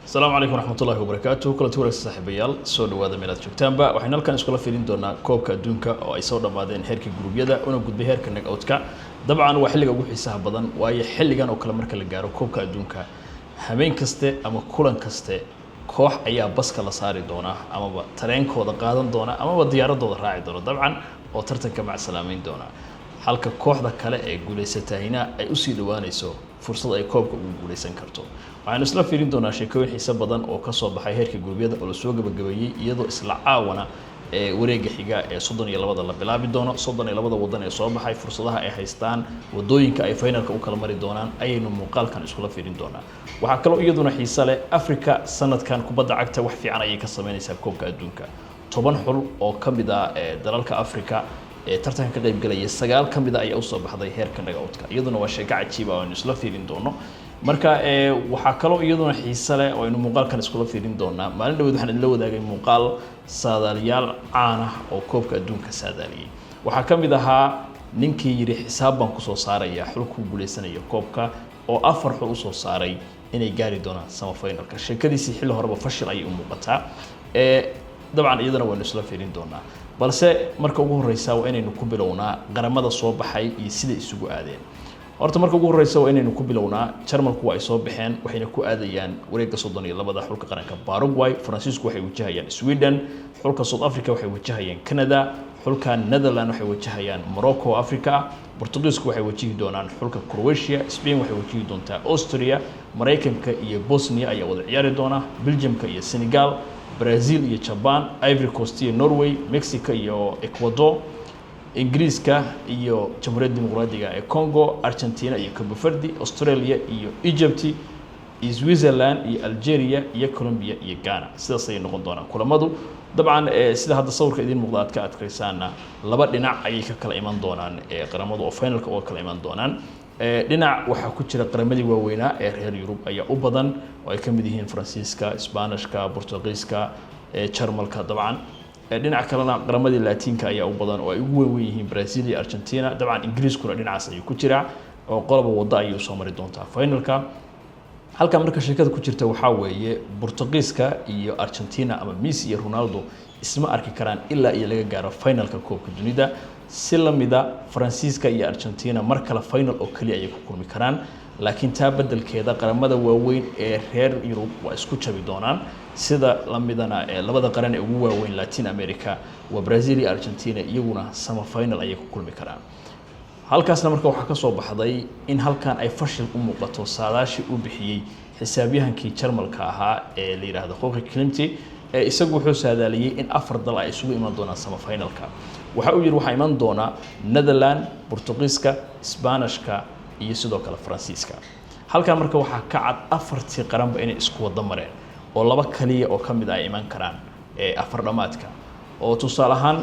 السلام عليكم ورحمة الله وبركاته كل تورك صاحبيال سو دواada meelaad joogtaanba waxaan halkan iskula fiirin doonaa koobka adduunka oo ay soo dhamaadeen heerka gurubyada una gudbay heerka knock-out-ka dabcan waa xilliga ugu xiisaha badan waayo xilligan oo kale marka la gaaro koobka adduunka habeen kaste ama kulan kaste koox ayaa baska la saari doona ama tareenkooda qaadan doona ama diyaaradooda raaci doona dabcan oo tartanka macsalaameyn doona halka kooxda kale ee guuleysatayna ay u sii dhawaanayso fursad ay koobka ugu guuleysan karto waxaan isla fiirin doonaa sheekooyin xiiso badan oo ka soo baxay heerka gurubyada oo la soo gabagabeeyay iyadoo isla caawana ee wareega xiga ee 32 la bilaabi doono 32 wadan ee soo baxay fursadaha ay haystaan wadooyinka ay finalka u kala mari doonaan ayaynu muuqaalkan isla fiirin doonaa waxa kale oo iyaduna xiiso leh Afrika sanadkan kubadda cagta wax fiican ayay ka sameynaysaa koobka adduunka 10 xul oo kamid ah dalalka Afrika tartanka ka qayb galaya 9 kamid ah ayaa u soo baxday heerka knock-out-ka iyaduna waa sheeko cajiib ah oo isla fiirin doono marka waxa kale oo iyaduna xiiso leh oo aynu muuqaalkan isla fiirin doonaa maalin dhaweyd waxaan idin la wadaagay muuqaal saadaaliyaal caan ah oo koobka adduunka saadaaliyay waxa kamid ahaa ninkii yiri xisaab baan ku soo saaraya xulku guuleysanaya koobka oo 4 xul u soo saaray inay gaari doonaan sama finalka sheekadiisi xilli horeba fashil ay u muuqataa dabcan iyadana waan isla fiirin doonaa balse marka ugu horeysa waa inaynu ku bilownaa qaramada soo baxay iyo sida isugu aadeen horta marka ugu horeysa waa inaynu ku bilownaa Jarmalku waa ay soo baxeen waxayna ku aadayaan wareegga 32 xulka qaranka Paraguay Faransiisku waxay wajahayaan Sweden xulka South Africa waxay wajahayaan Canada xulka Netherlands waxay wajahayaan Morocco Africa Portugiisku waxay wajihi doonaan xulka Croatia Spain waxay wajihi doontaa Austria Mareykanka iyo Bosnia ayaa wada ciyaari doona Belgiumka iyo Senegal Brazil iyo Japan Ivory Coast iyo Norway Mexico iyo Ecuador Ingiriiska iyo Jamhuuriyadda Dimuqraadiga ee Congo Argentina iyo Cape Verde Australia iyo Egypt iyo Switzerland iyo Algeria iyo Colombia iyo Ghana sidaas ay noqon doonaan kulamadu dabcan sida hadda sawirka idin muuqda aad ka adkaysaana laba dhinac ayay ka kala iman doonaan qaramadu oo finalka oo kala iman doonaan dhinac waxa ku jira qaramadii waaweynaa ee reer Yurub ayaa u badan oo ay kamid yihiin Faransiiska Isbaanishka Portugiiska Jarmalka dabcan dhinac kalena qaramadii Laatiinka ayaa u badan oo ay ugu weyn yihiin Brazil iyo Argentina dabcan Ingiriiskuna dhinacaas ayuu ku jira oo qolaba wada ayuu soo mari doontaa finalka halka marka sheekada ku jirta waxa weeye Portugiiska iyo Argentina ama Messi iyo Ronaldo isma arki karaan ilaa iyo laga gaaro finalka koobka dunida si lamida Faransiiska iyo Argentina mar kale final oo kaliya ay ku kulmi karaan laakiin taa bedelkeeda qaramada waaweyn ee reer Yurub waa isku jabi doonaan sida lamidana labada qaran ee ugu waaweyn Latin America waa Brazil iyo Argentina iyaguna sama final ay ku kulmi karaan halkaasna marka waxa ka soo baxday in halkan ay fashil u muuqato saadaashi u bixiyay xisaabyahankii Jarmalka ahaa ee la yiraahdo Jorge Klimt isagu wuxuu saadaaliyay in 4 dal ay isugu iman doonaan sama finalka waxa uu yiri waxa iman doona Netherlands Portugiiska Isbaanishka iyo sidoo kale Faransiiska halka marka waxa ka cad 4 qaranba inay isku wada mareen oo laba kaliya oo kamid ay iman karaan afar dhamaadka oo tusaale ahaan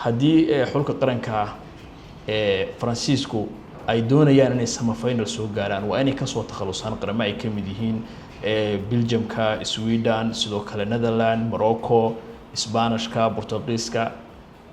hadii xulka qaranka Faransiisku ay doonayaan inay sama final soo gaaraan waa inay ka soo takhalusaan qaramo ay kamid yihiin Belgiumka Sweden sidoo kale Netherlands Morocco Isbaanishka Portugiiska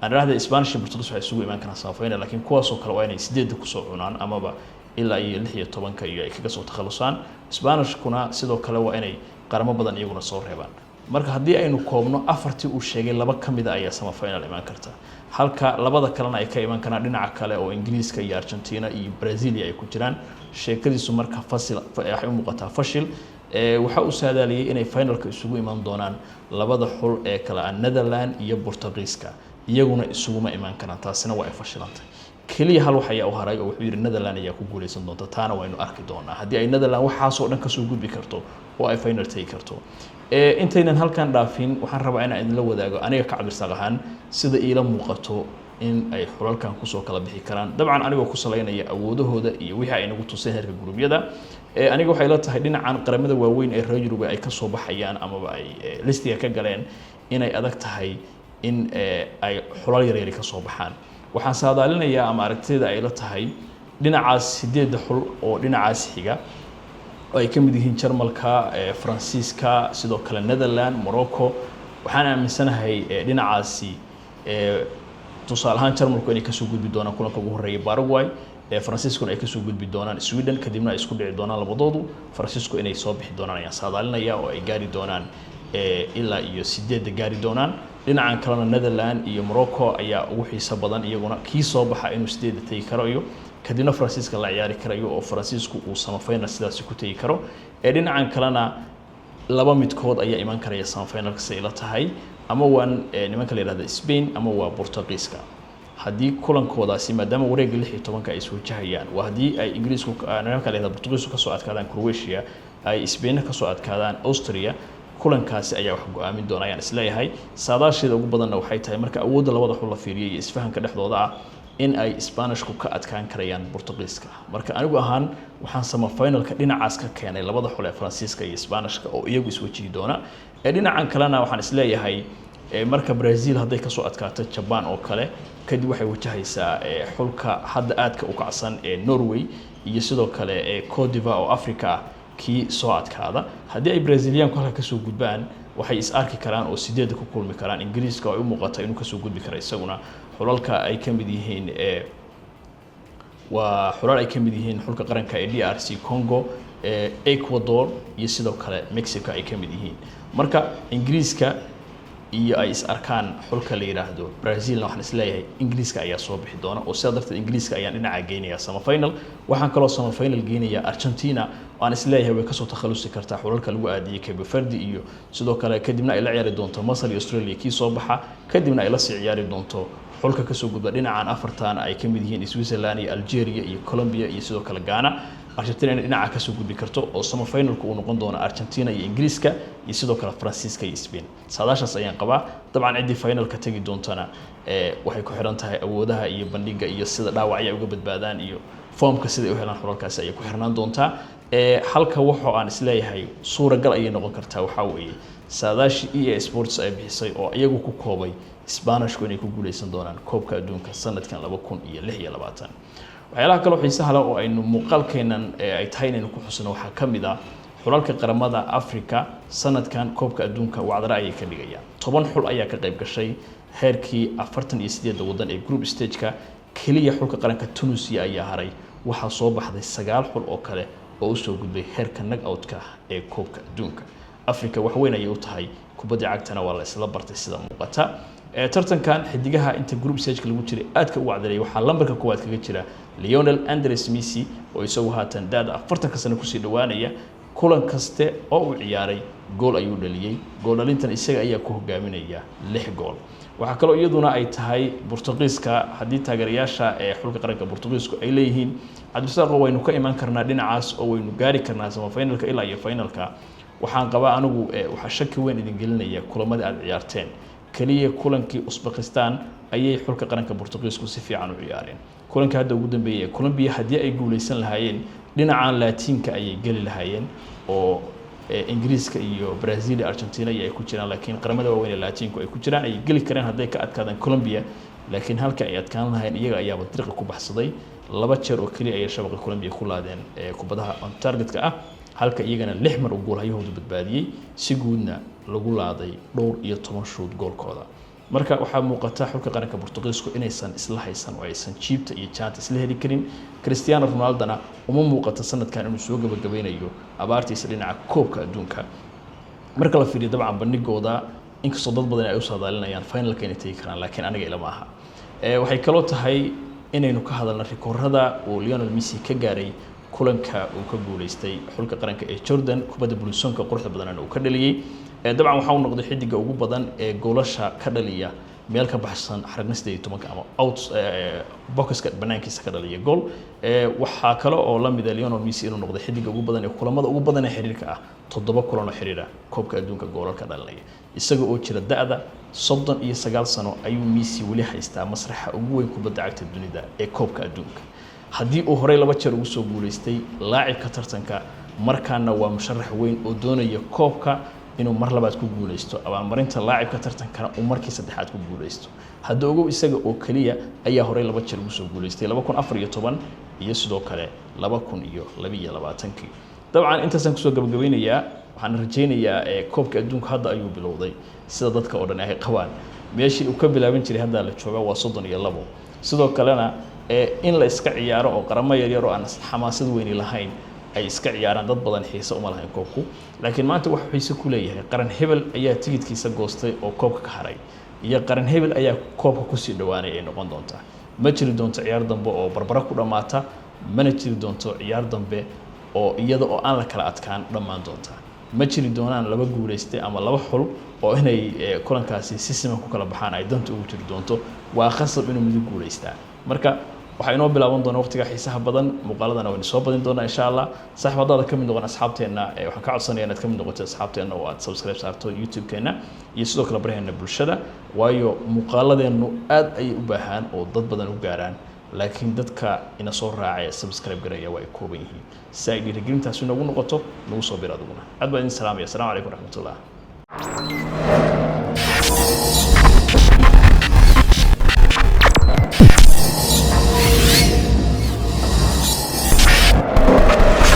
anraahda Spanish iyo Portuguese waxay isugu iman karaan sama final laakiin kuwaas oo kale waa inay 8 ku soo cunaan amaba ilaa iyo 16 iyo ay kaga soo takhalusaan Isbaanishkuna sidoo kale waa inay qaramo badan iyaguna soo reebaan marka hadii aynu koobno afartii uu sheegay laba kamid ah ayaa sama final iman karta halka labada kalena ay ka iman karaan dhinaca kale oo Ingiriiska iyo Argentina iyo Brazil ay ku jiraan sheekadiisu marka fasil waxay u muuqataa fashil waxa uu saadaaliyay inay finalka isugu iman doonaan labada xul ee kala Netherlands iyo Portugiiska iyaguna isuguma iman karaan taasina waa ay fashilantay kaliya hal wax ayaa u haray oo wuxuu yiri Netherlands ayaa ku guuleysan doonta taana waynu arki doonaa hadii ay Netherlands waxaas oo dhan ka soo gudbi karto oo ay final tagi karto intaynan halkan dhaafin waxaan rabaa inaan idin la wadaago aniga ka cabirsaaq ahaan sida ila muuqato in ay xulalkan ku soo kala bixi karaan dabcan aniga ku saleynaya awoodahooda iyo wixii ay nagu tuseen heerka gurubyada aniga waxay la tahay dhinacan qaramada waaweyn ee reer Yurub ay ka soo baxayaan ama ay listiga ka galeen inay adag tahay in ay xulal yar ka soo baxaan waxaan saadaalinayaa ama aragtida ay la tahay dhinacaas 8 xul oo dhinacaas xiga oo ay kamid yihiin Jarmalka Faransiiska sidoo kale Netherlands Morocco waxaan aaminsanahay dhinacaasi tusaale ahaan Jarmalku inay ka soo gudbi doonaan kulanka ugu horeeya Paraguay Francisco ay ka soo gudbi doonaan Sweden kadibna ay isku dhici doonaan labadoodu Francisco inay soo bixi doonaan ayaan saadaalinaya oo ay gaari doonaan ilaa iyo 8 gaari doonaan dhinacan kalena Netherlands iyo Morocco ayaa ugu xiiso badan iyaguna kii soo baxa inuu 8 tagi karo iyo kadibna Francisco la ciyaari karayo oo Francisco uu semifinal sidaas ku tagi karo dhinacan kalena laba midkood ayaa iman karaya semifinalka si ila tahay ama waan nimanka la yiraahdo Spain ama waa Portugiiska hadii kulankoodaasi maadaama wareegga 16 ay soo jahayaan waa hadii ay Ingiriisku nimanka la yiraahdo Portugiisku ka soo adkaadaan Croatia ay Spain ka soo adkaadaan Austria kulankaasi ayaa wax go'aamin doona ayaan isleeyahay saadaasheeda ugu badanna waxay tahay marka awoodda labada xul la fiiriyay isfahanka dhexdooda ah in ay Isbaanishku ka adkaan karayaan Portugiiska marka anigu ahaan waxaan semifinalka dhinacaas ka keenay labada xul ee Faransiiska iyo Isbaanishka oo iyagu iswajihi doona dhinacan kalena waxaan isleeyahay marka Brazil haday ka soo adkaato Japan oo kale kadib waxay wajahaysaa xulka hadda aadka u kacsan ee Norway iyo sidoo kale Cote d'Ivoire oo Afrika kii soo adkaada hadii ay Brazilianku halka ka soo gudbaan waxay is arki karaan oo 8 ku kulmi karaan Ingiriiska oo u muuqata inuu ka soo gudbi karo isaguna xulalka ay ka mid yihiin waa xulal ay ka mid yihiin xulka qaranka ee DRC Congo Ecuador iyo sidoo kale Mexico ay ka mid yihiin marka Ingiriiska iyo ay is arkaan xulka la yiraahdo Brazil waxaan isleeyahay Ingiriiska ayaa soo bixi doona oo sidoo darteed Ingiriiska ayaa dhinaca geynaya semifinal waxaan kaloo semifinal geynaya Argentina aan isleeyahay way ka soo takhalusi kartaa xulalka lagu aadiyay Cape Verde iyo sidoo kale kadibna ay la ciyaari doonto Masar iyo Australia kii soo baxa kadibna ay la sii ciyaari doonto xulka ka soo gudba dhinacan afartan ay ka mid yihiin Switzerland iyo Algeria iyo Colombia iyo sidoo kale Ghana Argentina dhinaca ka soo gudbi karto oo semifinalku uu noqon doono Argentina iyo Ingiriiska iyo sidoo kale Faransiiska iyo Spain saadaashaas ayaan qabaa dabcan cidii finalka tagi doontana waxay ku xiran tahay awoodaha iyo bandhiga iyo sida dhaawacyo uga badbaadaan iyo formka sida ay u helaan xulalkaas ay ku xirnaan doontaa halka waxa aan isleeyahay suuragal ay noqon kartaa waxa weeye saadaashi EA Sports ay bixisay oo iyagu ku koobay Isbaanishku inay ku guuleysan doonaan koobka adduunka sanadkan 2026 waxyaalaha kale oo xiisaha leh oo aynu muuqaalkeenan ay tahay inaynu ku xusno waxa kamid ah xulalka qaramada Afrika sanadkan koobka adduunka wacdara ay ka dhigayaan 10 xul ayaa ka qayb gashay heerkii 48 wadan ee group stage-ka kaliya xulka qaranka Tunisia ayaa haray waxa soo baxday 9 xul oo kale oo u soo gudbay heerka knock-out-ka ee koobka adduunka Afrika wax weyn ay u tahay kubadda cagtana waa la isla bartay sida muuqata tartankan xidigaha inta group stage lagu jiray aadka u wacdaray waxa lambarka koowaad kaga jira Lionel Andres Messi oo isagu haatan daada 40 sano ku sii dhawaanaya kulan kaste oo uu ciyaaray gool ayuu dhaliyay gool dhalintan isaga ayaa ku hogaaminaya 6 gool waxa kale oo iyaduna ay tahay Portugiiska hadii taageerayaasha ee xulka qaranka Portugiisku ay leeyihiin Cabdisaqo waynu ka iman karnaa dhinacaas oo waynu gaari karnaa semifinalka ilaa iyo finalka waxaan qabaa anigu waxa shaki weyn idin gelinaya kulamada aad ciyaarteen kaliya kulankii Uzbekistan ayay xulka qaranka Portugiisku si fiican u ciyaareen kulanka hadda ugu dambeeyay Colombia hadii ay guuleysan lahaayeen dhinacan Laatinka ayay gali lahaayeen oo Ingiriiska iyo Brazil iyo Argentina ay ku jiraan laakiin qaramada waaweyn ee Laatinku ay ku jiraan ay gali kareen haday ka adkaadaan Colombia laakiin halka ay adkaan lahayn iyaga ayaa badriiq ku baxsaday laba jeer oo kaliya ay shabaqa Colombia ku laadeen kubadaha on targetka ah halka iyagana 6 mar oo gool hayahoodu badbaadiyay si guudna lagu laaday dhowr iyo 10 shoot goolkooda marka waxa muuqata xulka qaranka Portugiisku inaysan isla haysan oo aysan jiibta iyo chance isla heli karin Cristiano Ronaldo uma muuqata sanadkan inuu soo gabagabeynayo abaartiisa dhinaca koobka adduunka marka la fiiriyo dabcan bandhigooda inkastoo dad badan ay u saadaalinayaan finalka inay tagi karaan laakiin aniga ilama aha waxay kaloo tahay inaynu ka hadalno rikoorada oo Lionel Messi ka gaaray kulanka uu ka guuleystay xulka qaranka ee Jordan kubadda bulsonka quruxda badan uu ka dhaliyay dabcan waxa uu noqday xidiga ugu badan ee goolasha ka dhaliya meel ka baxsan xaragna 18 ama out boxka banaankiisa ka dhaliya gool waxa kale oo la mid ah Lionel Messi inuu noqday xidiga ugu badan ee kulamada ugu badan ee xiriirka ah 7 kulan oo xiriir ah koobka adduunka goolalka dhalinaya isaga oo jira da'da 39 sano ayuu Messi wali haystaa masraxa ugu weyn kubadda cagta dunida ee koobka adduunka hadii uu horey laba jeer ugu soo guuleystay laacibka tartanka markaana waa musharax weyn oo doonaya koobka inuu mar labaad ku guuleysto abaalmarinta laacibka tartankana uu markii saddexaad ku guuleysto hadda ugu isaga oo kaliya ayaa horey laba jeer ugu soo guuleystay 2014 iyo sidoo kale 2022 dabcan intaasaan kusoo gabagabeynayaa waxaan rajaynayaa koobka adduunka hadda ayuu bilowday sida dadka oo dhan ay qabaan meeshii uu ka bilaaban jiray hadda la jooga waa 32 sidoo kalena in la iska ciyaaro oo qaramo yaryar oo aan xamaasad weyn lahayn ay iska ciyaaraan dad badan xiiso uma lahayn koobku laakiin maanta wax xiiso ku leeyahay qaran hebel ayaa tigidhkiisa goostay oo koobka ka haray iyo qaran hebel ayaa koobka ku sii dhawaanay ay noqon doontaa ma jiri doonto ciyaar dambe oo barbara ku dhamaata mana jiri doonto ciyaar dambe oo iyada oo aan la kala adkaan dhamaan doonta ma jiri doonaan laba guuleystay ama laba xul oo inay kulankaasi si siman ku kala baxaan ay danta ugu jiri doonto waa khasab inuu mid guuleystaa marka waxay inoo bilaaban doonaa waqtiga xiisaha badan muuqaaladana waan soo badin doonaa insha Allah saaxiibadada ka mid noqon asxaabteena waxaan ka codsanayaa inaad ka mid noqoto asxaabteena oo aad subscribe saarto YouTube-keena iyo sidoo kale baraheena bulshada waayo muuqaaladeenu aad ay u baahan oo dad badan u gaaraan laakiin dadka ina soo raacay subscribe garaya way kooban yihiin si ay dhiirigelintaasi nagu noqoto nagu soo biir aduguna aad baan idin salaamaya assalaamu calaykum waraxmatullaah